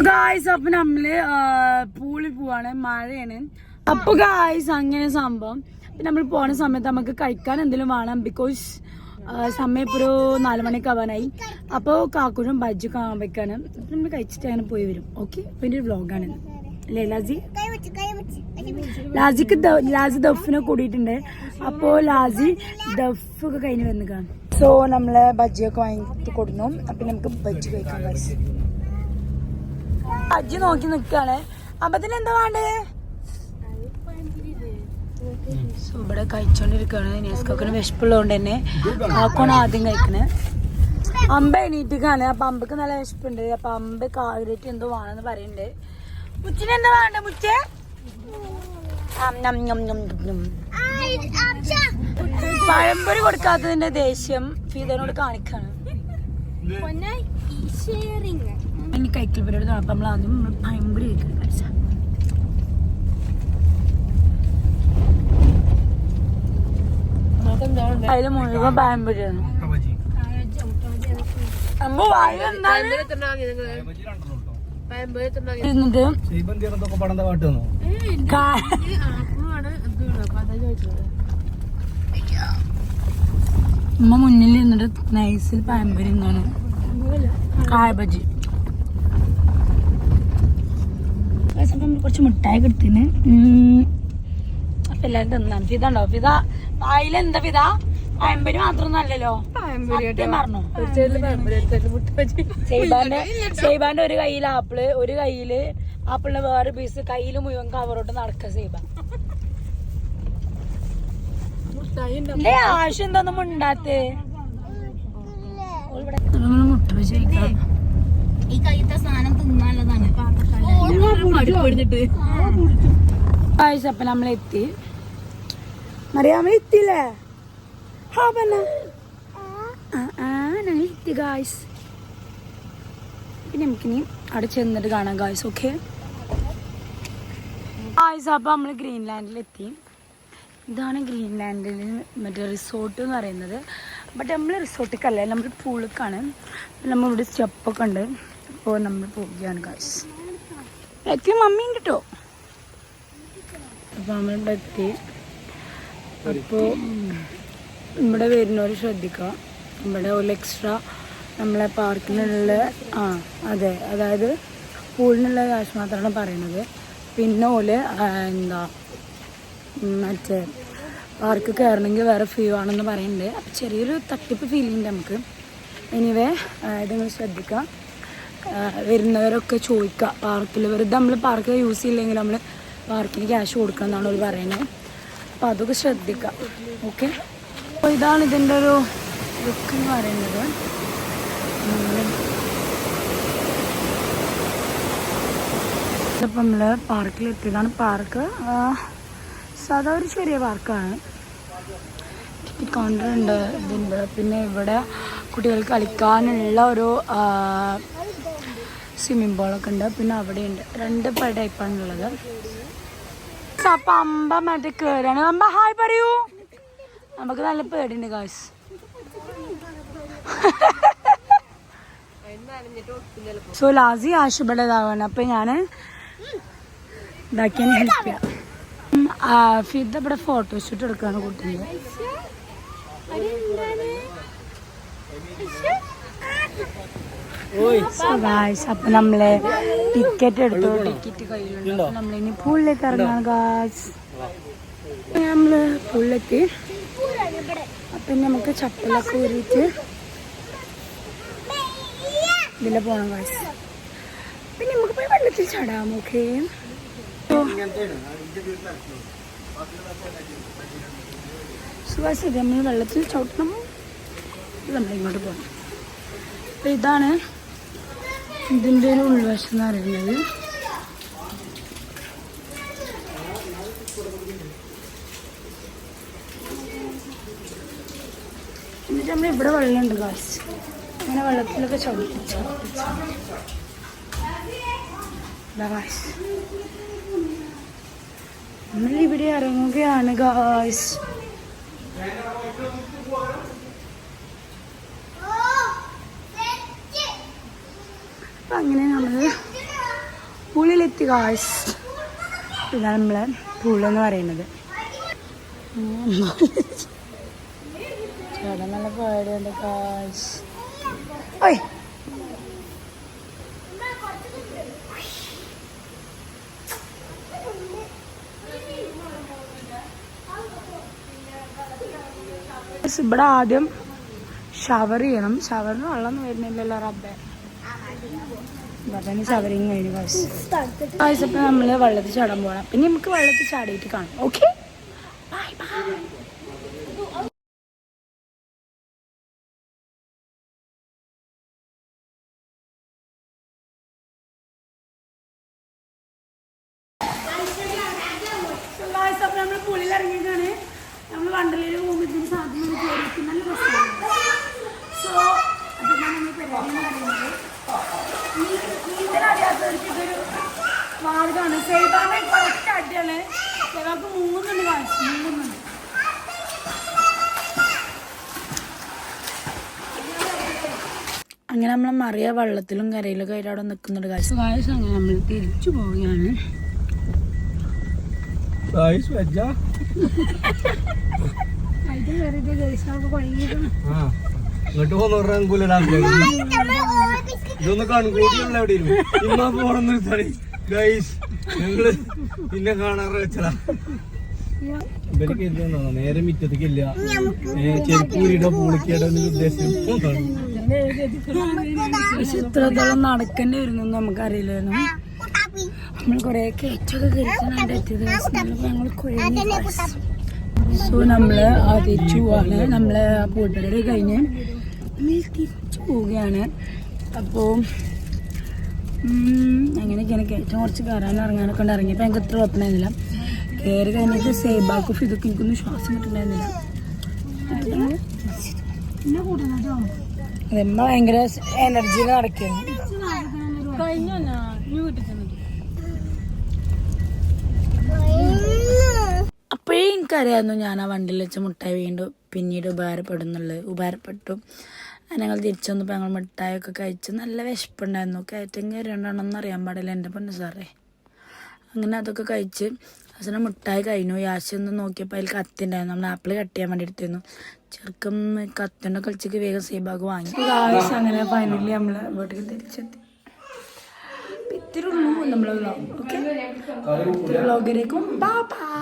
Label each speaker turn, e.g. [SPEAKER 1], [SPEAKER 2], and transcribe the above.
[SPEAKER 1] Guys അപ്പൊ നമ്മള് പൂളിൽ പോവാണ്, മഴയാണ്. അപ്പൊ ഗായ്സ് അങ്ങനെ സംഭവം. നമ്മൾ പോണ സമയത്ത് നമുക്ക് കഴിക്കാൻ എന്തെങ്കിലും വേണം. ബിക്കോസ് സമയം ഇപ്പോൾ ഒരു 4 മണിക്ക് ആവാനായി. അപ്പോൾ കാക്കുഴും ബജ്ജി കാണാൻ വെക്കാണ്. നമ്മൾ കഴിച്ചിട്ട് അങ്ങനെ പോയി വരും. ഓക്കെ, അപ്പൊ എൻ്റെ ഒരു വ്ളോഗാണ് അല്ലേ ലാസി? ലാസി ദഫിനെ കൂടിയിട്ടുണ്ട്. അപ്പോ ലാസി ദഫ് ഒക്കെ കഴിഞ്ഞ് വന്നിക്കാണ്. സോ നമ്മള് ബജ്ജിയൊക്കെ വാങ്ങിട്ട് കൊടുന്നു. അപ്പൊ നമുക്ക് ബജ്ജി കഴിക്കാം. ബജ്ജി നോക്കി നിക്കാണ്. അപ്പത്തിന് എന്താ വേണ്ടേ? ഇവിടെ കഴിച്ചോണ്ടിരിക്കാണ്. നെസ്കൊക്കെ വിശപ്പുള്ളതുകൊണ്ട് തന്നെ കാക്കോണ് ആദ്യം കഴിക്കണേ. അമ്പ എണീറ്റിക്കാണ്. അപ്പൊ അമ്പക്ക് നല്ല വിശപ്പുണ്ട്. അപ്പൊ അമ്പ കാലിട്ട് എന്തോ വേണമെന്ന് പറയുന്നുണ്ട്. മുച്ചിന് എന്താ വേണ്ട? മുച്ചേ പഴംപൊരി കൊടുക്കാത്തതിന്റെ ദേഷ്യം ഫീദനോട് കാണിക്കാണ്. ഇനി കൈക്കൽ പരിപാടി അപ്പൊ നമ്മൾ ആദ്യം പഴംപൊരി കഴിക്കണം. അതില് മുഴുവൻ പഴംപൊരിയാണ്. ഉമ്മ മുന്നിൽ ഇരുന്നിട്ട് നൈസിൽ പഴംപൊരി എന്നാണ് കായ ബജി. കുറച്ച് മിഠായി കിട്ടീന്. അപ്പൊ എല്ലാരും തിന്നാണ്. ഫിദ ഉണ്ടോ? ഫിദ വായിലെന്താ ഫിദ? പഴംപൊരി മാത്രമൊന്നും അല്ലല്ലോ, പറഞ്ഞോ. സൈബാന്റെ ഒരു കയ്യിൽ ആപ്പിള്, ഒരു കയ്യില് ആപ്പിളിന്റെ വേറെ പീസ്, കയ്യില് മുഴുവൻ കവറോട്ട് നടക്ക സൈബ. ആവശ്യം എന്താന്നും ഉണ്ടാത്തേ? മുട്ട വെച്ച് കഴിക്കാം.
[SPEAKER 2] ഈ കയ്യത്തെ സാധനം തിന്നാനുള്ളതാണ്.
[SPEAKER 1] അപ്പൊ നമ്മളെത്തി. മറിയാമ്മ എത്തില്ലേ? ഞങ്ങളെത്തി ഗായ്സ്. പിന്നെ നമുക്കിനി അവിടെ ചെന്നിട്ട് കാണാം ഗായ്സ്. ഓക്കെ ഗായ്സ്, അപ്പൊ നമ്മള് ഗ്രീൻലാൻഡിലെത്തി. ഇതാണ് ഗ്രീൻലാൻഡിൽ മറ്റേ റിസോർട്ട് എന്ന് പറയുന്നത്. ബട്ട് നമ്മൾ റിസോർട്ടിലേക്കല്ല, നമ്മൾ പൂളിലേക്കാണ്. നമ്മളിവിടെ സ്റ്റെപ്പൊക്കെ ഉണ്ട്. അപ്പോൾ നമ്മൾ പോവുകയാണ് ഗായ്സ്. ഏറ്റവും മമ്മിയും കിട്ടോ. അപ്പോൾ നമ്മളിവിടെ എത്തി. അപ്പോൾ ഇവിടെ വരുന്നവർ ശ്രദ്ധിക്കുക, ഇവിടെ ഒരു എക്സ്ട്രാ നമ്മളെ പാർക്കിനുള്ള അതെ, അതായത് പൂളിനുള്ള കാശ് മാത്രമാണ് പറയുന്നത്. പിന്നെ ഓല് എന്താ മറ്റേ പാർക്ക് കയറണമെങ്കിൽ വേറെ ഫീ ആണെന്ന് പറയുന്നുണ്ട്. അപ്പം ചെറിയൊരു തട്ടിപ്പ് ഫീലിംഗ് ഉണ്ട് നമുക്ക്. എനിവേ ഇത് നിങ്ങൾ ശ്രദ്ധിക്കുക. വരുന്നവരൊക്കെ ചോദിക്കുക പാർക്കിൽ. വെറുതെ നമ്മൾ പാർക്ക് യൂസ് ചെയ്യില്ലെങ്കിൽ നമ്മൾ പാർക്കിന് ക്യാഷ് കൊടുക്കണം എന്നാണ് അവർ പറയുന്നത്. അപ്പോൾ അതൊക്കെ ശ്രദ്ധിക്കുക. ഓക്കെ, അപ്പോൾ ഇതാണ് ഇതിൻ്റെ ഒരു ലുക്ക് എന്ന് പറയുന്നത്. ഇപ്പം നമ്മൾ പാർക്കിലെത്തിയതാണ്. പാർക്ക് സാധാ ഒരു ചെറിയ പാർക്കാണ്. ടിക്കറ്റ് കൗണ്ടർ ഉണ്ട് ഇതിൻ്റെ. പിന്നെ ഇവിടെ കുട്ടികൾക്ക് കളിക്കാനുള്ള ഒരു സ്വിമ്മിംഗ് പൂളൊക്കെ ഉണ്ട്. പിന്നെ അവിടെയുണ്ട് 2 ടൈപ്പാണുള്ളത്. അപ്പം അമ്പ മറ്റേ കയറാണ്. അമ്പ ഹായ് പറയൂ. നമുക്ക് നല്ല പേടിയുണ്ട് കാശ്. സോ ലാസി ആശുപത്രി ഇതാവാണ്. അപ്പം ഞാൻ ഇതാക്കിയാൽ ഹെൽപ്പ് ചെയ്യാം. ഫിദ ഇവിടെ ഫോട്ടോഷൂട്ട് എടുക്കാണ് കൂട്ടുന്നത്. അപ്പൊ നമ്മള് ടിക്കറ്റ് എടുത്തു. ടിക്കറ്റ് കയ്യിലുണ്ട്. നമ്മളിനി പൂളിലേക്ക് ഇറങ്ങാണ് ഗായ്സ്. നമ്മള് പൂളിലെത്തി. അപ്പൊ നമുക്ക് ചപ്പലൊക്കെ ഊരിയിട്ട് ഇതിലെ പോണം ഗായ്സ്. പിന്നെ നമുക്ക് പോയി വെള്ളത്തിൽ ചാടാം. ഓക്കെ, സുഖാശരി നമ്മൾ വെള്ളത്തിൽ ചവിട്ടണം. നമ്മളിങ്ങോട്ട് പോകണം. അപ്പം ഇതാണ് ഇതിൻ്റെ ഒരു ഉൾവശം എന്ന് പറയുന്നത്. എന്നിട്ട് നമ്മൾ ഇവിടെ വെള്ളമുണ്ട് ഗായ്സ്. അങ്ങനെ വെള്ളത്തിലൊക്കെ ചവിട്ടിച്ച് നമ്മളിവിടെ ഇറങ്ങുകയാണ് ഗായ്സ്. അപ്പം അങ്ങനെ നമ്മൾ പൂളിലെത്തി കാശ്. ഇതാണ് നമ്മളെ പൂളെന്ന് പറയുന്നത്. ചേട്ടാ നല്ല പേടിയുണ്ട് കാശ്. ഓയ് ഇവിടെ ആദ്യം ഷവർ ചെയ്യണം. ഷവറിന് വെള്ളം വരുന്നില്ലല്ലോ റബ്ബേ. പറഞ്ഞ ഷവറിങ് കഴിഞ്ഞു കാശ്. ഇപ്പം നമ്മൾ വെള്ളത്തിൽ ചാടാൻ പോകണം. പിന്നെ നമുക്ക് വെള്ളത്തിൽ ചാടിയിട്ട് കാണാം. Okay bye bye. നമ്മൾ പുള്ളിൽ ഇറങ്ങിയിട്ടാണ്. നമ്മൾ വണ്ടർലയിൽ പോകുമ്പോൾ ഇതിന് സാധനം കയറി നല്ല രസമാണ്. സോ അതാണ് നമ്മൾ പരിപാടി എന്ന് പറയുന്നത്. നീന്തലറിയാത്തവർക്ക് ഇതൊരു മാർഗമാണ്. സേവാണ് കറക്റ്റ് അടിയാണ്. സേവാക്ക് മൂന്നുണ്ട് കാശ്, മൂന്നുണ്ട്. അങ്ങനെ നമ്മൾ മറിയ വെള്ളത്തിലും കരയിലൊക്കെ ആയിട്ട് അവിടെ നിൽക്കുന്നുണ്ട് കാശ്. കാശ് അങ്ങനെ നമ്മൾ തിരിച്ചു പോവുകയാണ്.
[SPEAKER 3] ഇങ്ങോട്ട് ഇതൊന്ന് കൺകൂട്ടിയുള്ള എവിടെയും ഇമ്മ പോണം നിർത്താടി ഗൈസ്. നിങ്ങള് പിന്നെ കാണാറ് വെച്ചടാ. ഇവർക്ക് എന്തോ നേരെ മിറ്റത്തേക്ക് ഇല്ല. ചെരുപ്പൂരിയുടെ പൂളിക്കേടെ ഉദ്ദേശം
[SPEAKER 1] ഇത്രത്തോളം നടക്കേണ്ടി വരുന്നു നമുക്കറിയില്ലായിരുന്നു. നമ്മൾ കൊറേ കയറ്റൊക്കെ കഴിച്ചാണ് എത്തിയത്. ഞങ്ങൾ സോ നമ്മള് തിരിച്ചു പോവാണ്. നമ്മള് ആ പൂട്ടരുടെ കഴിഞ്ഞ് നമ്മൾ തിരിച്ചു പോവുകയാണ്. അപ്പോൾ അങ്ങനെയൊക്കെയാണ് കയറ്റം. കുറച്ച് കയറാനും ഇറങ്ങാനൊക്കെ ഉണ്ട്. ഇറങ്ങിയപ്പോൾ ഞങ്ങൾക്ക് ഇത്ര ഉറപ്പുണ്ടായിരുന്നില്ല. കയറി കഴിഞ്ഞിട്ട് സേബാക്കും ഇതൊക്കെ എനിക്കൊന്നും ശ്വാസം കിട്ടുന്നുണ്ടായിരുന്നില്ല. നമ്മൾ ഭയങ്കര എനർജിയിൽ നടക്കുന്നു. കഴിഞ്ഞു വീട്ടിൽ ചെന്നിട്ട് അപ്പോഴേ എനിക്കറിയായിരുന്നു ഞാൻ ആ വണ്ടിയിൽ വെച്ച മുട്ടായി വീണ്ടും പിന്നീട് ഉപകാരപ്പെട്ടു. ഞങ്ങൾ തിരിച്ചു വന്നപ്പോൾ ഞങ്ങൾ മിഠായൊക്കെ കഴിച്ച് നല്ല വിശപ്പുണ്ടായിരുന്നു. കയറ്റം കയറിയുണ്ടാണെന്ന് അറിയാൻ പാടില്ല എൻ്റെ പൊന്നു സാറേ. അങ്ങനെ അതൊക്കെ കഴിച്ച് അവസാനം മിഠായി കഴിഞ്ഞു. യാശി ഒന്ന് നോക്കിയപ്പോൾ അതിൽ കത്തി ഉണ്ടായിരുന്നു. നമ്മൾ ആപ്പിൾ കട്ട് ചെയ്യാൻ വേണ്ടി എടുത്തിരുന്നു. ചെറുക്കം കത്തിൻ്റെ കളിച്ചേക്ക് വേഗം സീബാഗ് വാങ്ങി. ആവശ്യം അങ്ങനെ ഫൈനലി നമ്മൾ വീട്ടിൽ തിരിച്ചെത്തി. ഇത്തിരി ഉള്ളൂ നമ്മളെ വ്ളോഗ്. ഓക്കെ, വ്ളോഗിലേക്കും ബൈ ബൈ.